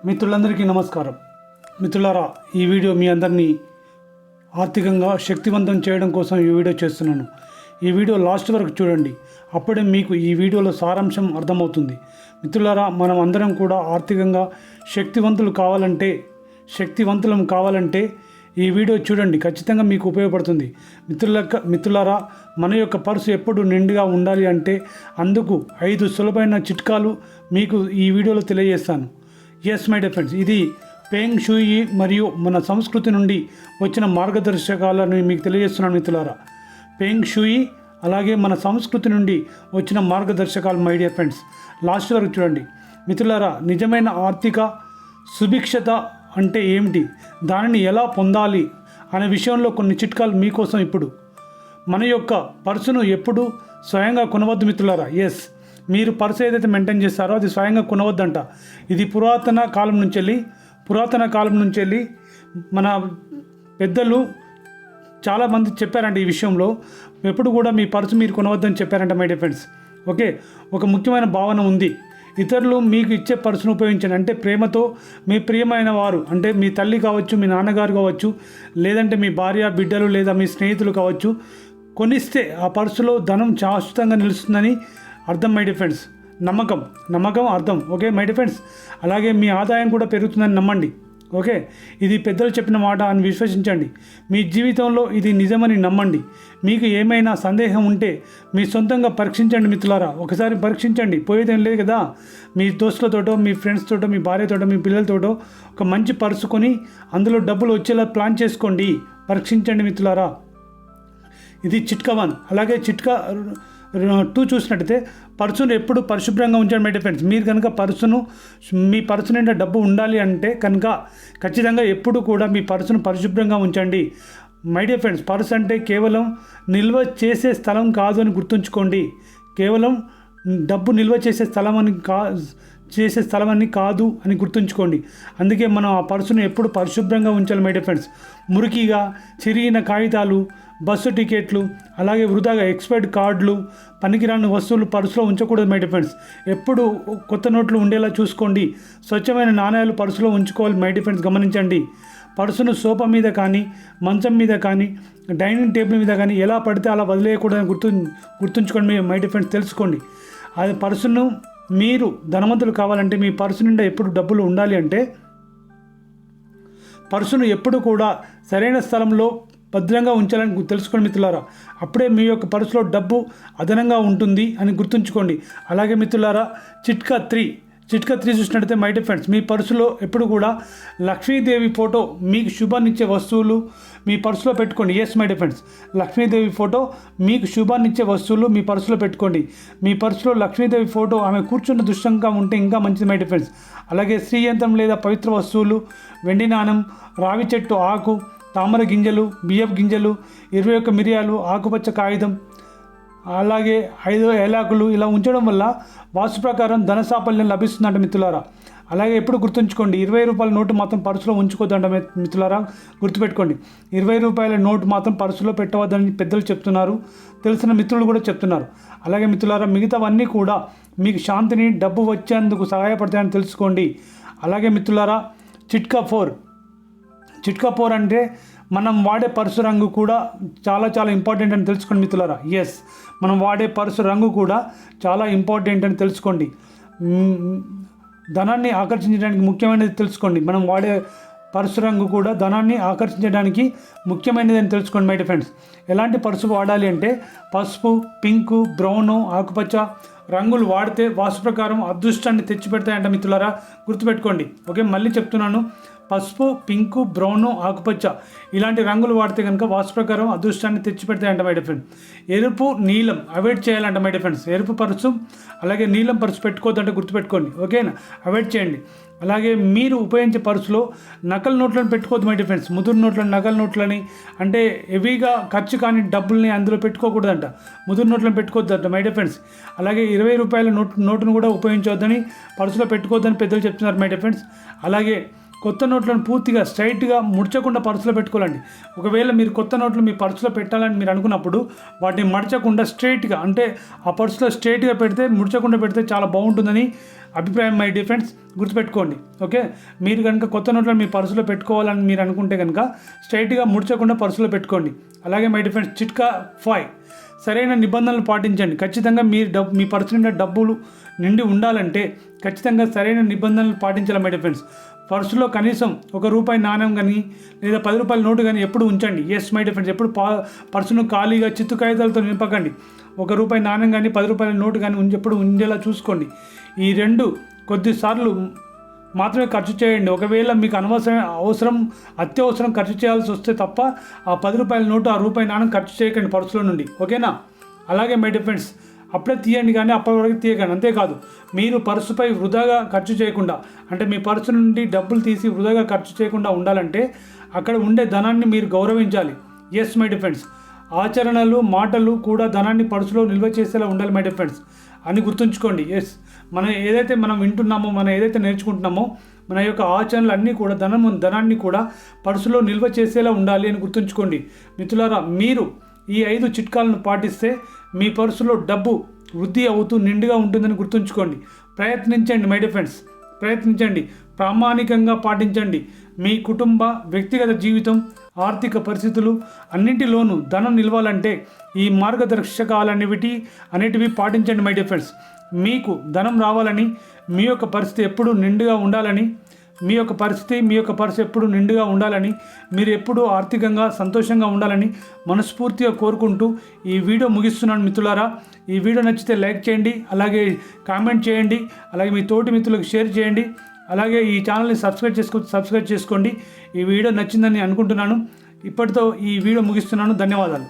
మిత్రులందరికీ నమస్కారం. మిత్రులారా, ఈ వీడియో మీ అందరినీ ఆర్థికంగా శక్తివంతం చేయడం కోసం ఈ వీడియో చేస్తున్నాను. ఈ వీడియో లాస్ట్ వరకు చూడండి, అప్పుడే మీకు ఈ వీడియోలో సారాంశం అర్థమవుతుంది. మిత్రులారా, మనం అందరం కూడా ఆర్థికంగా శక్తివంతులం కావాలంటే ఈ వీడియో చూడండి, ఖచ్చితంగా మీకు ఉపయోగపడుతుంది. మిత్రులారా, మన యొక్క పర్సు ఎప్పుడు నిండుగా ఉండాలి అంటే అందుకు 5 సులభమైన చిట్కాలు మీకు ఈ వీడియోలో తెలియజేస్తాను. ఎస్ మై డియర్ ఫ్రెండ్స్, ఇది ఫెంగ్ షూయి మరియు మన సంస్కృతి నుండి వచ్చిన మార్గదర్శకాలను మీకు తెలియజేస్తున్నాను. మిత్రులారా, ఫెంగ్ షూయి అలాగే మన సంస్కృతి నుండి వచ్చిన మార్గదర్శకాలు మై డియర్ ఫ్రెండ్స్, లాస్ట్ వరకు చూడండి. మిత్రులారా, నిజమైన ఆర్థిక సుభిక్షత అంటే ఏమిటి, దానిని ఎలా పొందాలి అనే విషయంలో కొన్ని చిట్కాలు మీకోసం. ఇప్పుడు మన యొక్క పర్సును ఎప్పుడు స్వయంగా కొనవద్దు మిత్రులారా. ఎస్, మీరు పర్సు ఏదైతే మెయింటైన్ చేస్తారో అది స్వయంగా కొనవద్దంట. ఇది పురాతన కాలం నుంచి వెళ్ళి మన పెద్దలు చాలామంది చెప్పారంట ఈ విషయంలో. ఎప్పుడు కూడా మీ పర్సు మీరు కొనవద్దని చెప్పారంట మై డియర్ ఫ్రెండ్స్. ఓకే, ఒక ముఖ్యమైన భావన ఉంది. ఇతరులు మీకు ఇచ్చే పర్సును ఉపయోగించండి. అంటే ప్రేమతో మీ ప్రియమైన వారు, అంటే మీ తల్లి కావచ్చు, మీ నాన్నగారు కావచ్చు, లేదంటే మీ భార్య బిడ్డలు లేదా మీ స్నేహితులు కావచ్చు, కొనిస్తే ఆ పర్సులో ధనం శాశ్వతంగా నిలుస్తుందని అర్థం మై డియర్ ఫ్రెండ్స్. నమ్మకం అర్థం. ఓకే మై డియర్ ఫ్రెండ్స్, అలాగే మీ ఆదాయం కూడా పెరుగుతుందని నమ్మండి. ఓకే, ఇది పెద్దలు చెప్పిన మాట అని విశ్వసించండి. మీ జీవితంలో ఇది నిజమని నమ్మండి. మీకు ఏమైనా సందేహం ఉంటే మీ సొంతంగా పరీక్షించండి మిత్రులారా. ఒకసారి పరీక్షించండి, పోయేదేం లేదు కదా. మీ దోస్తులతోటో, మీ ఫ్రెండ్స్తోటో, మీ భార్యతోటో, మీ పిల్లలతోటో ఒక మంచి పర్సు కొని అందులో డబ్బులు వచ్చేలా ప్లాన్ చేసుకోండి. పరీక్షించండి మిత్రులారా. ఇది చిట్కా 1. అలాగే చిట్కా 2 చూసినట్టయితే పర్సును ఎప్పుడు పరిశుభ్రంగా ఉంచండి మై డియర్ ఫ్రెండ్స్. మీరు కనుక మీ పర్సు నిండా డబ్బు ఉండాలి అంటే కనుక ఖచ్చితంగా ఎప్పుడు కూడా మీ పర్సును పరిశుభ్రంగా ఉంచండి మై డియర్ ఫ్రెండ్స్. పర్సు అంటే కేవలం నిల్వ చేసే స్థలం కాదు అని గుర్తుంచుకోండి. కేవలం డబ్బు నిల్వ చేసే స్థలం అని కాదు అని గుర్తుంచుకోండి. అందుకే మనం ఆ పర్సును ఎప్పుడు పరిశుభ్రంగా ఉంచాలి మై డియర్ ఫ్రెండ్స్. మురికిగా చిరిగిన కాగితాలు, బస్సు టికెట్లు, అలాగే వృధాగా ఎక్స్పైర్డ్ కార్డులు, పనికిరాని వస్తువులు పర్సులో ఉంచకూడదు మై డియర్ ఫ్రెండ్స్. ఎప్పుడు కొత్త నోట్లు ఉండేలా చూసుకోండి. స్వచ్ఛమైన నాణ్యాలు పర్సులో ఉంచుకోవాలి మై డియర్ ఫ్రెండ్స్. గమనించండి, పర్సును సోఫా మీద కానీ, మంచం మీద కానీ, డైనింగ్ టేబుల్ మీద కానీ ఎలా పడితే అలా వదిలేయకూడదని గుర్తుంచుకోండి మై డియర్ ఫ్రెండ్స్. తెలుసుకోండి, అది పర్సును మీరు ధనవంతులు కావాలంటే మీ పర్సు నిండా ఎప్పుడు డబ్బులు ఉండాలి అంటే పర్సును ఎప్పుడు కూడా సరైన స్థలంలో భద్రంగా ఉంచాలని తెలుసుకోండి మిత్రులారా. అప్పుడే మీ యొక్క పర్సులో డబ్బు అదనంగా ఉంటుంది అని గుర్తుంచుకోండి. అలాగే మిత్రులారా, చిట్కా 3 చూసినట్టయితే మై డియర్ ఫ్రెండ్స్, మీ పర్సులో ఎప్పుడు కూడా లక్ష్మీదేవి ఫోటో, మీకు శుభాన్నిచ్చే వస్తువులు మీ పర్సులో పెట్టుకోండి. Yes my dear friends, Lakshmidevi photo, మీకు శుభాన్నిచ్చే వస్తువులు మీ పర్సులో పెట్టుకోండి. మీ పర్సులో లక్ష్మీదేవి ఫోటో, ఆమె కూర్చున్న దృశ్యంగా ఉంటే ఇంకా మంచిది మై డియర్ ఫ్రెండ్స్. అలాగే శ్రీయంత్రం లేదా పవిత్ర వస్తువులు, వెండి నాణం, రావి చెట్టు ఆకు, తామర గింజలు, బియ్యపు గింజలు, 21 మిరియాలు, ఆకుపచ్చ కాగితం, అలాగే 5 ఏలాకులు ఇలా ఉంచడం వల్ల వాస్తు ప్రకారం ధన సాఫల్యం లభిస్తుందంట మిత్రులారా. అలాగే ఎప్పుడు గుర్తుంచుకోండి, 20 రూపాయల నోటు మాత్రం పర్సులో ఉంచుకోవద్దంట మిత్రులారా. గుర్తుపెట్టుకోండి, 20 రూపాయల నోటు మాత్రం పర్సులో పెట్టవద్దని పెద్దలు చెప్తున్నారు, తెలిసిన మిత్రులు కూడా చెప్తున్నారు. అలాగే మిత్రులారా, మిగతావన్నీ కూడా మీకు శాంతిని, డబ్బు వచ్చేందుకు సహాయపడతాయని తెలుసుకోండి. అలాగే మిత్రులారా, చిట్కా 4 అంటే మనం వాడే పర్సు రంగు కూడా చాలా ఇంపార్టెంట్ అని తెలుసుకోండి మిత్రులారా. ఎస్, మనం వాడే పర్సు రంగు కూడా చాలా ఇంపార్టెంట్ అని తెలుసుకోండి. ధనాన్ని ఆకర్షించడానికి ముఖ్యమైనది తెలుసుకోండి. మనం వాడే పర్సు రంగు కూడా ధనాన్ని ఆకర్షించడానికి ముఖ్యమైనది అని తెలుసుకోండి మై డియర్ ఫ్రెండ్స్. ఎలాంటి పర్సు వాడాలి అంటే పసుపు, పింకు, బ్రౌను, ఆకుపచ్చ రంగులు వాడితే వాస్తు ప్రకారం అదృష్టాన్ని తెచ్చిపెడతాయంట మిత్రులారా. గుర్తుపెట్టుకోండి. ఓకే, మళ్ళీ చెప్తున్నాను, పసుపు, పింకు, బ్రౌను, ఆకుపచ్చ ఇలాంటి రంగులు వాడితే కనుక వాస్తు ప్రకారం అదృష్టాన్ని తెచ్చిపెడతాయంట మై డియర్ ఫ్రెండ్స్. ఎరుపు, నీలం అవాయిడ్ చేయాలంట మై డియర్ ఫ్రెండ్స్. ఎరుపు పర్సు అలాగే నీలం పర్సు పెట్టుకోవద్దంటే గుర్తుపెట్టుకోండి. ఓకేనా, అవాయిడ్ చేయండి. అలాగే మీరు ఉపయోగించే పర్సులో నకలు నోట్లను పెట్టుకోవద్దు మై డియర్ ఫ్రెండ్స్. ముదురు నోట్లను, నకలు నోట్లని, అంటే హెవీగా ఖర్చు కాని డబ్బుల్ని అందులో పెట్టుకోకూడదంట. ముదురు నోట్లను పెట్టుకోవద్దంట మై డియర్ ఫ్రెండ్స్. అలాగే 20 రూపాయల నోటును కూడా ఉపయోగించవద్దని, పర్సులో పెట్టుకోవద్దని పెద్దలు చెప్తున్నారు మై డియర్ ఫ్రెండ్స్. అలాగే కొత్త నోట్లను పూర్తిగా స్ట్రైట్గా ముడచకుండా పర్సులో పెట్టుకోవాలండి. ఒకవేళ మీరు కొత్త నోట్లు మీ పర్సులో పెట్టాలని మీరు అనుకున్నప్పుడు వాటిని మడచకుండా స్ట్రైట్గా, అంటే ఆ పర్సులో స్ట్రైట్గా పెడితే, ముడచకుండా పెడితే చాలా బాగుంటుందని అభిప్రాయం. మై డియర్ ఫ్రెండ్స్, గుర్తుపెట్టుకోండి. ఓకే, మీరు కనుక కొత్త నోట్లను మీ పర్సులో పెట్టుకోవాలని మీరు అనుకుంటే కనుక స్ట్రైట్గా ముడచకుండా పర్సులో పెట్టుకోండి. అలాగే మై డియర్ ఫ్రెండ్స్, చిట్కా 5, సరైన నిబంధనలు పాటించండి. ఖచ్చితంగా మీ పర్సు నిండా డబ్బులు నిండి ఉండాలంటే ఖచ్చితంగా సరైన నిబంధనలు పాటించాలి మై డియర్ ఫ్రెండ్స్. పర్సులో కనీసం ₹1 నాణ్యం కానీ లేదా ₹10 నోటు కానీ ఎప్పుడు ఉంచండి. ఎస్ మై డియర్ ఫ్రెండ్స్, ఎప్పుడు పర్సును ఖాళీగా చిత్తు కాగితాలతో నింపకండి. ₹1 నాణ్యం కానీ ₹10 నోటు కానీ ఎప్పుడు ఉండేలా చూసుకోండి. ఈ రెండు కొద్దిసార్లు మాత్రమే ఖర్చు చేయండి. ఒకవేళ మీకు అత్యవసరం ఖర్చు చేయాల్సి వస్తే తప్ప ఆ ₹10 నోటు, ఆ ₹1 నాణ్యం ఖర్చు చేయకండి పర్సులో నుండి. ఓకేనా? అలాగే మై డియర్ ఫ్రెండ్స్, అప్పుడే తీయండి కానీ అప్పటి వరకు తీయకండి. అంతేకాదు, మీరు పర్సుపై వృధాగా ఖర్చు చేయకుండా, అంటే మీ పర్సు నుండి డబ్బులు తీసి వృధాగా ఖర్చు చేయకుండా ఉండాలంటే అక్కడ ఉండే ధనాన్ని మీరు గౌరవించాలి. ఎస్ మై డియర్ ఫ్రెండ్స్, ఆచరణలు, మాటలు కూడా ధనాన్ని పర్సులో నిల్వ చేసేలా ఉండాలి మై డియర్ ఫ్రెండ్స్ అని గుర్తుంచుకోండి. ఎస్, మనం వింటున్నామో, మనం ఏదైతే నేర్చుకుంటున్నామో, మన యొక్క ఆచరణలు అన్నీ కూడా ధనాన్ని కూడా పర్సులో నిల్వ చేసేలా ఉండాలి అని గుర్తుంచుకోండి. మిత్రులారా, మీరు ఈ 5 చిట్కాలను పాటిస్తే మీ పర్సులో డబ్బు వృద్ధి అవుతూ నిండుగా ఉంటుందని గుర్తుంచుకోండి. ప్రయత్నించండి మై డియర్ ఫ్రెండ్స్, ప్రయత్నించండి, ప్రామాణికంగా పాటించండి. మీ కుటుంబ, వ్యక్తిగత జీవితం, ఆర్థిక పరిస్థితులు అన్నింటిలోనూ ధనం నిలవాలంటే ఈ మార్గదర్శకాలన్నిటివి పాటించండి మై డియర్ ఫ్రెండ్స్. మీకు ధనం రావాలని, మీ యొక్క పరిస్థితి ఎప్పుడూ నిండుగా ఉండాలని, మీ యొక్క పర్సు ఎప్పుడు నిండుగా ఉండాలని, మీరు ఎప్పుడూ ఆర్థికంగా సంతోషంగా ఉండాలని మనస్ఫూర్తిగా కోరుకుంటూ ఈ వీడియో ముగిస్తున్నాను మిత్రులారా. ఈ వీడియో నచ్చితే లైక్ చేయండి, అలాగే కామెంట్ చేయండి, అలాగే మీ తోటి మిత్రులకు షేర్ చేయండి, అలాగే ఈ ఛానల్ని సబ్స్క్రైబ్ చేసుకోండి. ఈ వీడియో నచ్చిందని అనుకుంటున్నాను. ఇప్పటితో ఈ వీడియో ముగిస్తున్నాను. ధన్యవాదాలు.